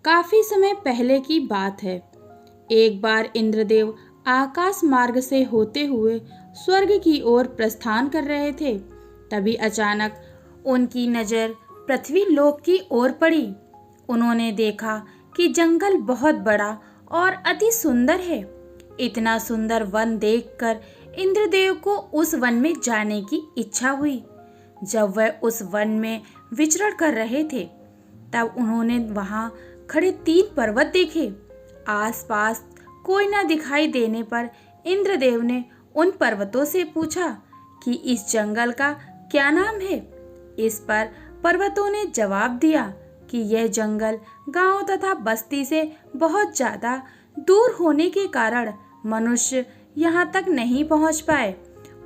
काफी समय पहले की बात है। एक बार इंद्रदेव आकाश मार्ग से होते हुए स्वर्ग की ओर प्रस्थान कर रहे थे। तभी अचानक उनकी नज़र पृथ्वी लोक की ओर पड़ी। उन्होंने देखा कि जंगल बहुत बड़ा और अति सुंदर है। इतना सुंदर वन देखकर इंद्रदेव को उस वन में जाने की इच्छा हुई। जब वह उस वन में विचरण कर रहे थे, तब उन्होंने वहां खड़े 3 पर्वत देखे। आसपास कोई न दिखाई देने पर इंद्रदेव ने उन पर्वतों से पूछा कि इस जंगल का क्या नाम है। इस पर पर्वतों ने जवाब दिया कि यह जंगल गांव तथा बस्ती से बहुत ज़्यादा दूर होने के कारण मनुष्य यहाँ तक नहीं पहुँच पाए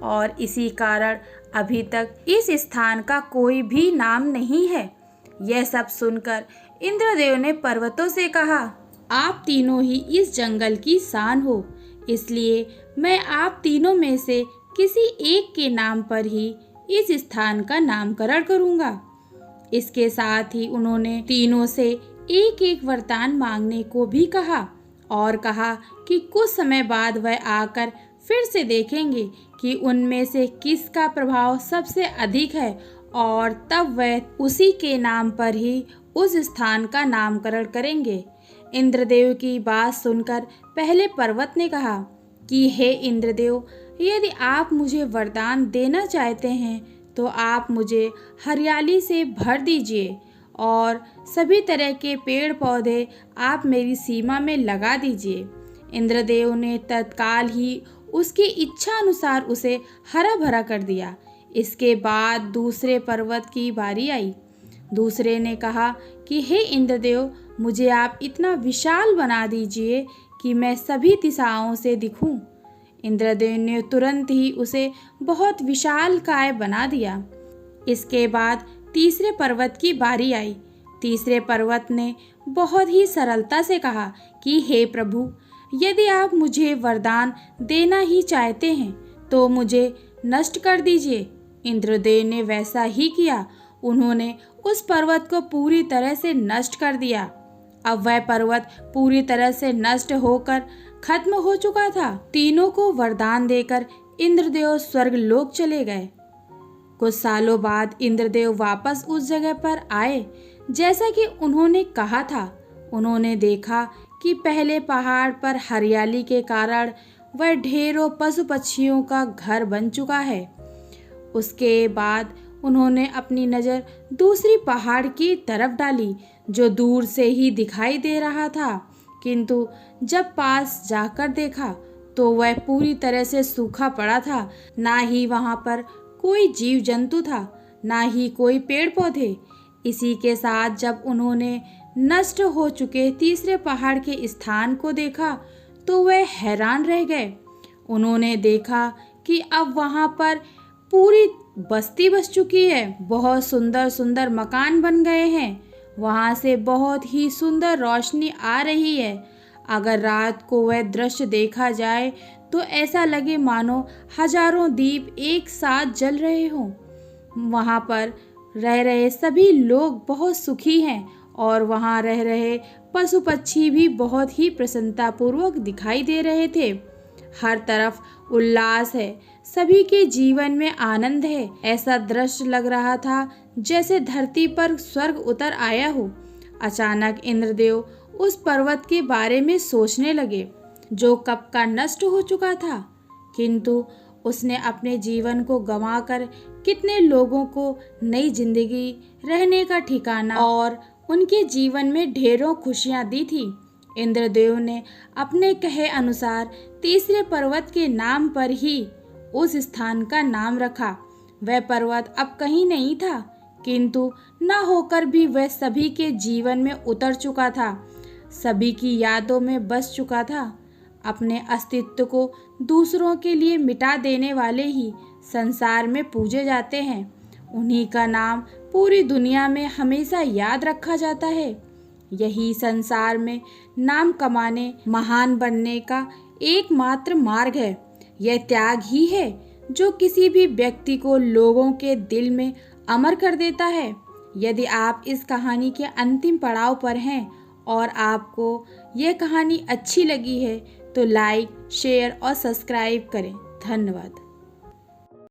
और इसी कारण अभी तक इस स्थान का कोई भी नाम नहीं है। यह सब सुनकर इंद्रदेव ने पर्वतों से कहा, आप तीनों ही इस जंगल की शान हो, इसलिए मैं आप तीनों में से किसी एक के नाम पर ही इस स्थान का नामकरण करूंगा। इसके साथ ही उन्होंने तीनों से एक एक वरदान मांगने को भी कहा और कहा कि कुछ समय बाद वह आकर फिर से देखेंगे कि उनमें से किसका प्रभाव सबसे अधिक है और तब वह उसी के नाम पर ही उस स्थान का नामकरण करेंगे। इंद्रदेव की बात सुनकर पहले पर्वत ने कहा कि हे इंद्रदेव, यदि आप मुझे वरदान देना चाहते हैं तो आप मुझे हरियाली से भर दीजिए और सभी तरह के पेड़ पौधे आप मेरी सीमा में लगा दीजिए। इंद्रदेव ने तत्काल ही उसकी इच्छा अनुसार उसे हरा भरा कर दिया। इसके बाद दूसरे पर्वत की बारी आई। दूसरे ने कहा कि हे इंद्रदेव, मुझे आप इतना विशाल बना दीजिए कि मैं सभी दिशाओं से दिखूं। इंद्रदेव ने तुरंत ही उसे बहुत विशाल काय बना दिया। इसके बाद तीसरे पर्वत की बारी आई। तीसरे पर्वत ने बहुत ही सरलता से कहा कि हे प्रभु, यदि आप मुझे वरदान देना ही चाहते हैं तो मुझे नष्ट कर दीजिए। इंद्रदेव ने वैसा ही किया। उन्होंने उस पर्वत को पूरी तरह से नष्ट कर दिया। अब वह पर्वत पूरी तरह से नष्ट होकर खत्म हो चुका था। तीनों को वरदान देकर इंद्रदेव स्वर्ग लोक चले गए। कुछ सालों बाद इंद्रदेव वापस उस जगह पर आए जैसा कि उन्होंने कहा था। उन्होंने देखा कि पहले पहाड़ पर हरियाली के कारण वह ढेरों पशु पक्षियों का घर बन चुका है। उसके बाद उन्होंने अपनी नज़र दूसरी पहाड़ की तरफ डाली जो दूर से ही दिखाई दे रहा था, किंतु जब पास जाकर देखा तो वह पूरी तरह से सूखा पड़ा था। ना ही वहाँ पर कोई जीव जंतु था, ना ही कोई पेड़ पौधे। इसी के साथ जब उन्होंने नष्ट हो चुके तीसरे पहाड़ के स्थान को देखा तो वह हैरान रह गए। उन्होंने देखा कि अब वहाँ पर पूरी बस्ती बस चुकी है। बहुत सुंदर सुंदर मकान बन गए हैं। वहाँ से बहुत ही सुंदर रोशनी आ रही है। अगर रात को वह दृश्य देखा जाए तो ऐसा लगे मानो हजारों दीप एक साथ जल रहे हों। वहाँ पर रह रहे सभी लोग बहुत सुखी हैं और वहाँ रह रहे पशु पक्षी भी बहुत ही प्रसन्नतापूर्वक दिखाई दे रहे थे। हर तरफ उल्लास है, सभी के जीवन में आनंद है। ऐसा दृश्य लग रहा था जैसे धरती पर स्वर्ग उतर आया हो। अचानक इंद्रदेव उस पर्वत के बारे में सोचने लगे जो कब का नष्ट हो चुका था, किंतु उसने अपने जीवन को गंवाकर कितने लोगों को नई जिंदगी, रहने का ठिकाना और उनके जीवन में ढेरों खुशियां दी थी। इंद्रदेव ने अपने कहे अनुसार तीसरे पर्वत के नाम पर ही उस स्थान का नाम रखा। वह पर्वत अब कहीं नहीं था, किंतु न होकर भी वह सभी के जीवन में उतर चुका था, सभी की यादों में बस चुका था। अपने अस्तित्व को दूसरों के लिए मिटा देने वाले ही संसार में पूजे जाते हैं। उन्हीं का नाम पूरी दुनिया में हमेशा याद रखा जाता है। यही संसार में नाम कमाने, महान बनने का एकमात्र मार्ग है। यह त्याग ही है जो किसी भी व्यक्ति को लोगों के दिल में अमर कर देता है। यदि आप इस कहानी के अंतिम पड़ाव पर हैं और आपको ये कहानी अच्छी लगी है तो लाइक, शेयर और सब्सक्राइब करें। धन्यवाद।